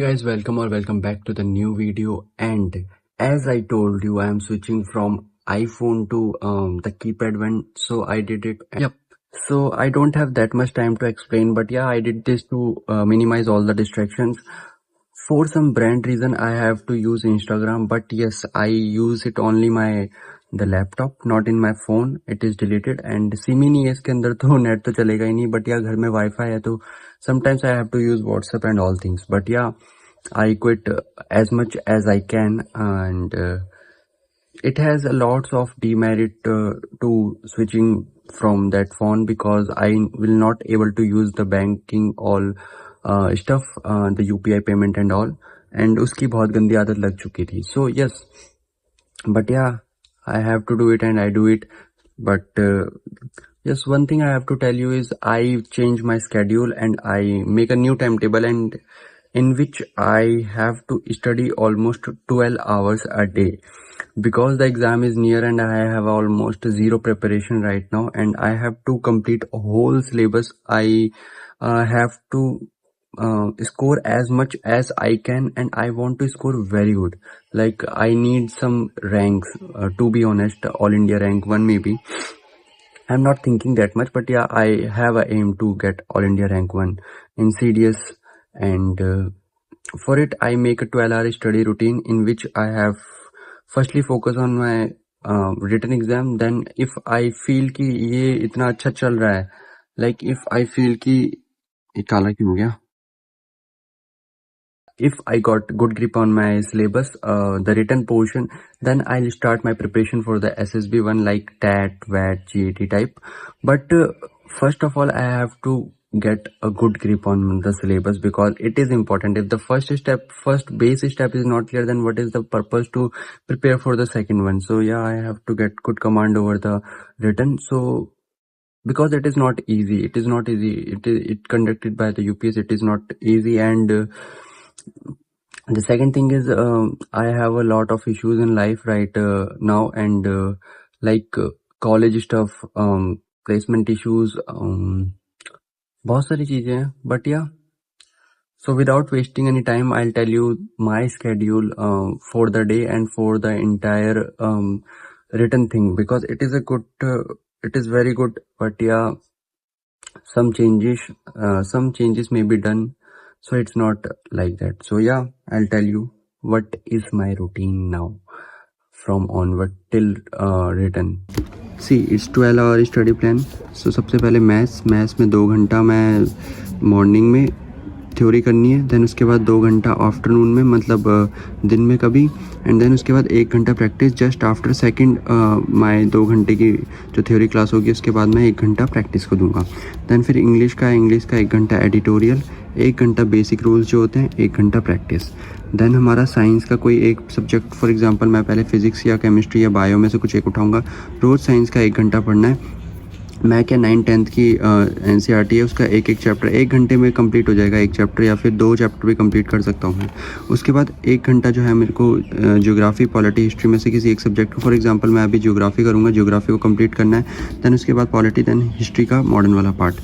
guys, welcome or welcome back to the new video. And as I told you, I am switching from iPhone to the keypad one. So I did it. Yep. So I don't have that much time to explain, but yeah, I did this to minimize all the distractions. For some brand reason, I have to use Instagram, but yes, I use it only the laptop, not in my phone. It is deleted and सिम ही नहीं है इसके अंदर, तो net तो चलेगा ही नहीं. बट या घर में वाईफाई है तो sometimes I have to use WhatsApp and all things. But yeah, I quit as much as I can, and it has a lots of demerit to switching from that phone, because I will not able to use the banking all stuff, the UPI payment and all, and उसकी बहुत गंदी आदत लग चुकी थी. So yes, but yeah, I have to do it and I do it. But yes, one thing I have to tell you is I change my schedule and I make a new timetable, and in which I have to study almost 12 hours a day, because the exam is near and I have almost zero preparation right now, and I have to complete a whole syllabus. I have to score as much as I can, and I want to score very good. Like I need some ranks, to be honest, all India rank 1 maybe. I'm not thinking that much, but yeah, I have a aim to get all India rank 1 in CDS, and for it I make a 12-hour study routine in which I have firstly focus on my written exam. Then if I feel कि ये इतना अच्छा चल रहा है, like if I feel कि ये काला क्यों हो गया, if I got good grip on my syllabus, the written portion, then I'll start my preparation for the SSB one, like TAT, VAT, GAT type. But first of all, I have to get a good grip on the syllabus, because it is important. If the first base step is not clear, then what is the purpose to prepare for the second one? So yeah, I have to get good command over the written. So because it is not easy, it conducted by the UPS, it is not easy. And the second thing is, I have a lot of issues in life right now, and like college stuff, placement issues, बहुत सारी चीजें हैं. But yeah, so without wasting any time, I'll tell you my schedule for the day and for the entire written thing, because it is a good, it is very good. But yeah, some changes may be done, so it's not like that. So yeah, I'll tell you what is my routine now from onward till written. See, it's 12-hour study plan. So सबसे पहले maths में 2 घंटा मैं morning में theory करनी है. Then उसके बाद 2 घंटा आफ्टरनून में, मतलब दिन में कभी. एंड देन उसके बाद 1 घंटा practice just after second my 2 घंटे की जो थ्योरी क्लास होगी, उसके बाद मैं 1 घंटा प्रैक्टिस को दूंगा. देन फिर इंग्लिश का 1 घंटा एडिटोरियल, 1 घंटा बेसिक रूल्स जो होते हैं, 1 घंटा प्रैक्टिस. देन हमारा साइंस का कोई एक सब्जेक्ट, फॉर एग्जांपल मैं पहले फिजिक्स या केमिस्ट्री या बायो में से कुछ एक उठाऊंगा. रोज़ साइंस का 1 घंटा पढ़ना है. मैं क्या 9th-10th की NCERT है, उसका एक चैप्टर 1 घंटे में कंप्लीट हो जाएगा. 1 चैप्टर या फिर 2 चैप्टर भी कंप्लीट कर सकता हूँ मैं. उसके बाद 1 घंटा जो है मेरे को ज्योग्राफी, पॉलिटी, हिस्ट्री में से किसी एक सब्जेक्ट को, फॉर एग्जांपल मैं अभी ज्योग्राफी करूँगा, ज्योग्राफी को कंप्लीट करना है. देन उसके बाद पॉलिटी, देन हिस्ट्री का मॉडर्न वाला पार्ट.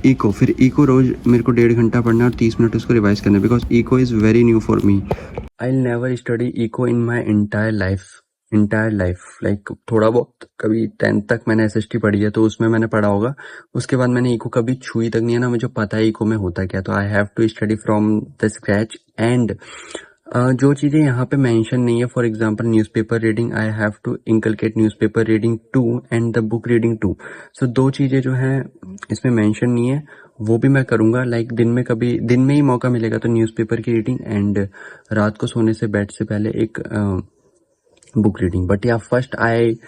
इको, फिर इको रोज़ मेरे को 1.5 घंटा पढ़ना है और 30 मिनट उसको रिवाइज करना है, because eco is very new for me. I will never study eco in my entire life. Like थोड़ा बहुत कभी 10th तक मैंने SST पढ़ी है, तो उसमें मैंने पढ़ा होगा. उसके बाद मैंने इको कभी छुई तक नहीं है ना, मुझे पता है इको में होता क्या. तो I have to study from the scratch. And जो चीज़ें यहाँ पे मेंशन नहीं है, for example newspaper reading, I have to inculcate newspaper reading 2 and the book reading 2. So 2 चीज़ें जो हैं इसमें मेंशन नहीं है, वो भी मैं करूँगा. लाइक दिन में ही मौका मिलेगा तो न्यूज़पेपर की रीडिंग, एंड रात को सोने से बेड से पहले एक बुक रीडिंग. बट या first I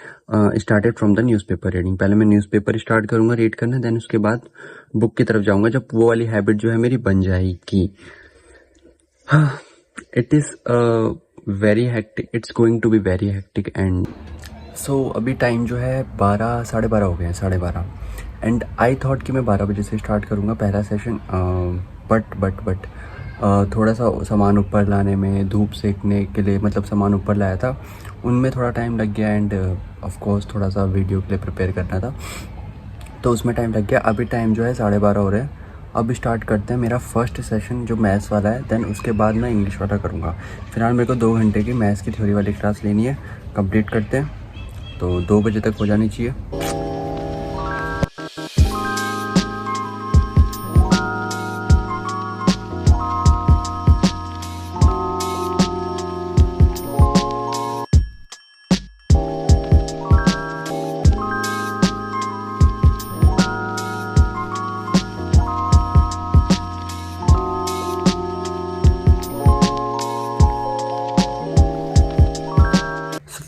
started from the newspaper reading. पहले मैं न्यूज़पेपर स्टार्ट करूँगा रीड करना, देन उसके बाद बुक की तरफ जाऊँगा, जब वो वाली हैबिट जो है मेरी बन जाएगी. हाँ, it is very hectic, it's going to be very hectic. And so अभी टाइम जो है 12-12:30 हो गए हैं, 12:30. एंड आई थॉट कि मैं 12 बजे से स्टार्ट करूँगा पहला सेशन. बट थोड़ा सा सामान ऊपर लाने में, धूप सेकने के लिए, मतलब सामान ऊपर लाया था, उनमें थोड़ा टाइम लग गया. एंड ऑफ कोर्स थोड़ा सा वीडियो के लिए प्रिपेयर करना था, तो उसमें टाइम लग गया. अभी टाइम जो है 12:30 हो रहे हैं, अब स्टार्ट करते हैं मेरा फर्स्ट सेशन जो मैथ्स वाला है, देन उसके बाद मैं इंग्लिश वाला करूँगा। फिलहाल मेरे को 2 घंटे की मैथ्स की थ्योरी वाली क्लास लेनी है, कंप्लीट करते हैं, तो 2 बजे तक हो जानी चाहिए।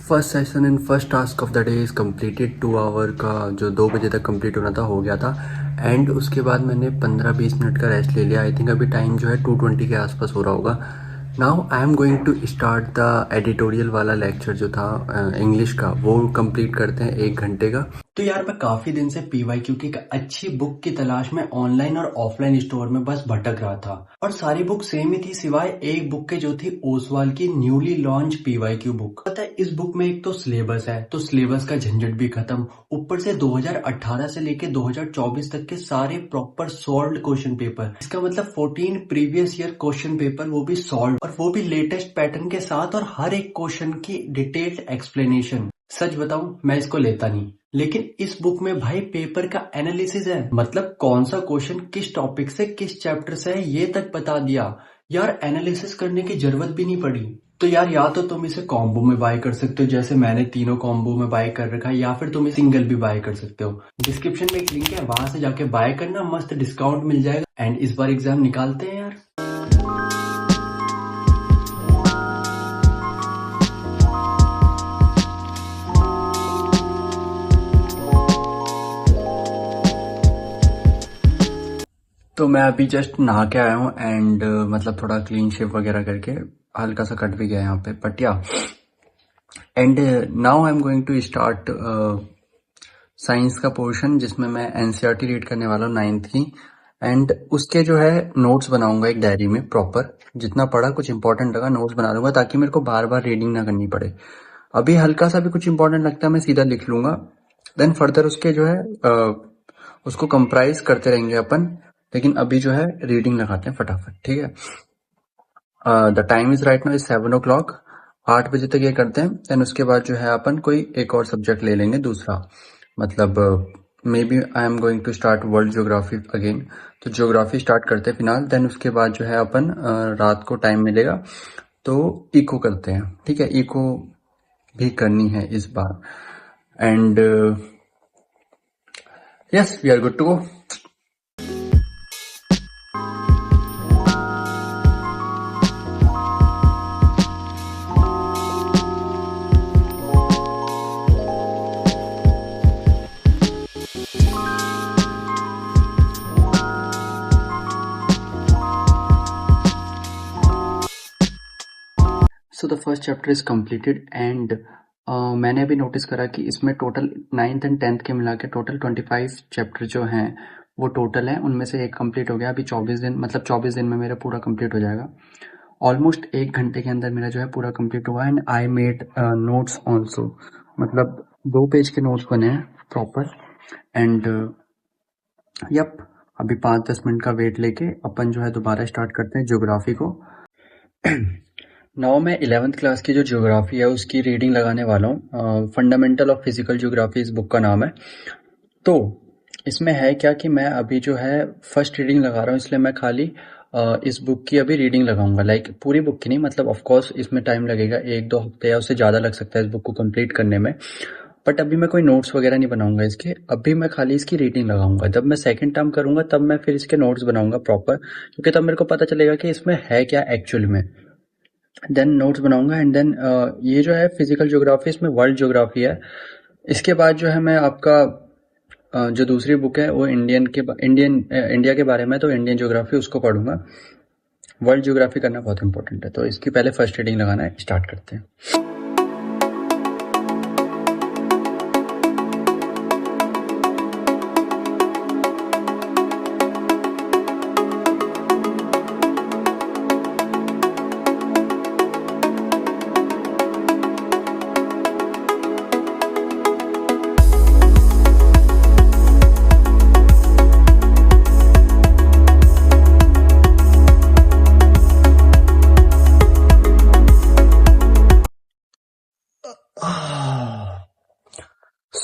First session and first task of the day is completed. 2 hour का जो 2 बजे तक कंप्लीट होना था हो गया था। एंड उसके बाद मैंने 15-20 मिनट का रेस्ट ले लिया। आई थिंक अभी टाइम जो है 2:20 के आसपास हो रहा होगा। Now I am going to start the editorial वाला लेक्चर जो था इंग्लिश का, वो कंप्लीट करते हैं 1 घंटे का। तो यार मैं काफ़ी दिन से पीवाईक्यू की एक अच्छी बुक की तलाश में ऑनलाइन और ऑफलाइन स्टोर में बस भटक रहा था, और सारी बुक सेम ही थी सिवाय एक बुक के जो थी ओसवाल की न्यूली लॉन्च पीवाईक्यू बुक। पता है इस बुक में एक तो सिलेबस है, तो सिलेबस का झंझट भी खत्म, ऊपर से 2018 से लेके 2024 तक के सारे प्रॉपर सॉल्व्ड क्वेश्चन पेपर। इसका मतलब 14 प्रीवियस ईयर क्वेश्चन पेपर, वो भी सॉल्व, और वो भी लेटेस्ट पैटर्न के साथ, और हर एक क्वेश्चन की डिटेल्ड एक्सप्लेनेशन। सच बताऊं मैं इसको लेता नहीं, लेकिन इस बुक में भाई पेपर का एनालिसिस है, मतलब कौन सा क्वेश्चन किस टॉपिक से किस चैप्टर से है ये तक बता दिया। यार एनालिसिस करने की जरूरत भी नहीं पड़ी। तो यार या तो तुम इसे कॉम्बो में बाय कर सकते हो, जैसे मैंने तीनों कॉम्बो में बाय कर रखा है, या फिर तुम सिंगल भी बाय कर सकते हो। डिस्क्रिप्शन में एक लिंक है, वहां से जाके बाय करना, मस्त डिस्काउंट मिल जाएगा। एंड इस बार एग्जाम निकालते हैं यार। तो मैं अभी जस्ट नहा के आया हूँ एंड मतलब थोड़ा क्लीन शेव वगैरह करके, हल्का सा कट भी गया यहाँ पे, बट या and now I am going to start science का पोर्शन, जिसमें मैं एनसीईआरटी रीड करने वाला हूँ 9th की। एंड उसके जो है नोट्स बनाऊंगा एक डायरी में, प्रॉपर जितना पढ़ा कुछ इंपॉर्टेंट लगा नोट्स बना लूंगा, ताकि मेरे को बार बार रीडिंग ना करनी पड़े। अभी हल्का सा भी कुछ इंपॉर्टेंट लगता है मैं सीधा लिख लूंगा, देन फर्दर उसके जो है उसको कंप्राइज करते रहेंगे अपन। लेकिन अभी जो है रीडिंग लगाते हैं फटाफट, ठीक है। The time is right now is 7 o'clock, 8 बजे तक ये करते हैं। देन उसके बाद जो है अपन कोई एक और सब्जेक्ट ले लेंगे दूसरा, मतलब may be I am going to start world geography again. तो ज्योग्राफी स्टार्ट करते हैं फिलहाल, देन उसके बाद जो है अपन रात को टाइम मिलेगा तो इको करते हैं, ठीक है। इको भी करनी है इस बार, and yes we are good to go. So the first chapter is completed and मैंने अभी नोटिस करा कि इसमें टोटल 9th एंड 10th के मिला के टोटल 25 चैप्टर जो हैं वो टोटल हैं, उनमें से एक कंप्लीट हो गया। अभी 24 दिन, मतलब 24 दिन में मेरा पूरा कंप्लीट हो जाएगा। ऑलमोस्ट 1 घंटे के अंदर मेरा जो है पूरा कंप्लीट हुआ। And I made notes also, मतलब 2 पेज के नोट्स बने हैं प्रॉपर। एंड यप अभी 5-10 मिनट का वेट लेके अपन जो है दोबारा स्टार्ट करते हैं ज्योग्राफी को। नाउ मैं 11th क्लास की जो ज्योग्राफी है उसकी रीडिंग लगाने वाला हूँ। फंडामेंटल ऑफ फिजिकल ज्योग्राफी इस बुक का नाम है। तो इसमें है क्या कि मैं अभी जो है फर्स्ट रीडिंग लगा रहा हूँ, इसलिए मैं खाली इस बुक की अभी रीडिंग लगाऊंगा, लाइक पूरी बुक की नहीं। मतलब ऑफ कोर्स इसमें टाइम लगेगा, 1-2 हफ्ते या उससे ज़्यादा लग सकता है इस बुक को कंप्लीट करने में, बट अभी मैं कोई नोट्स वगैरह नहीं बनाऊंगा इसके। अभी मैं खाली इसकी रीडिंग लगाऊंगा। जब मैं सेकंड टर्म करूंगा तब मैं फिर इसके नोट्स बनाऊंगा प्रॉपर, क्योंकि तब मेरे को पता चलेगा कि इसमें है क्या एक्चुअल में। देन नोट्स बनाऊंगा एंड देन ये जो है फिजिकल ज्योग्राफी, इसमें वर्ल्ड ज्योग्राफी है। इसके बाद जो है मैं आपका जो दूसरी बुक है वो इंडिया के बारे में, तो इंडियन ज्योग्राफी उसको पढ़ूंगा। वर्ल्ड ज्योग्राफी करना बहुत इंपॉर्टेंट है, तो इसकी पहले फर्स्ट रीडिंग लगाना है। स्टार्ट करते हैं।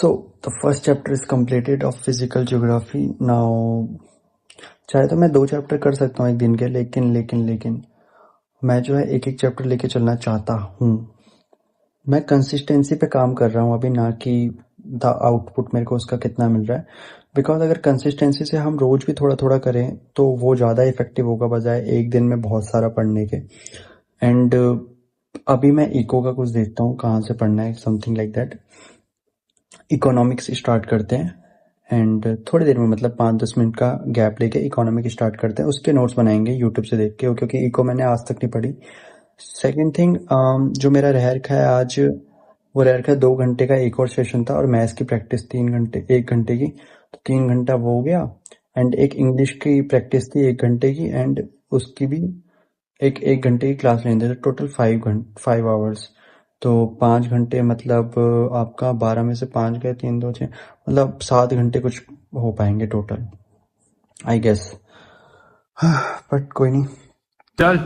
So the first chapter is completed of physical geography. Now चाहे तो मैं 2 चैप्टर कर सकता हूँ एक दिन के, लेकिन मैं जो है एक चैप्टर लेके चलना चाहता हूँ। मैं कंसिस्टेंसी पे काम कर रहा हूँ अभी, ना कि द आउटपुट मेरे को उसका कितना मिल रहा है। बिकॉज अगर कंसिस्टेंसी से हम रोज भी थोड़ा थोड़ा करें तो वो ज़्यादा इफेक्टिव होगा बजाय एक दिन में बहुत सारा पढ़ने के। एंड अभी मैं इको का कुछ देखता हूँ कहाँ से पढ़ना है, something like that. Economics start करते हैं एंड थोड़ी देर में, मतलब 5-10 मिनट का गैप लेके इकोनॉमिक स्टार्ट करते हैं। उसके नोट्स बनाएंगे यूट्यूब से देख के, क्योंकि इको मैंने आज तक नहीं पढ़ी। सेकेंड थिंग, जो मेरा रहर है आज, वो रहर का 2 घंटे का एक और सेशन था और मैथ्स की प्रैक्टिस 1 घंटे की, तो 3 घंटा वो हो गया। एंड एक इंग्लिश की प्रैक्टिस थी 1 घंटे की, एंड उसकी भी एक घंटे की क्लास लेनी थी, टोटल 5 आवर्स। तो 5 घंटे मतलब आपका 12 में से 5 गए, 3 2 6, मतलब 7 घंटे कुछ हो पाएंगे टोटल, आई गेस। बट कोई नहीं, चल।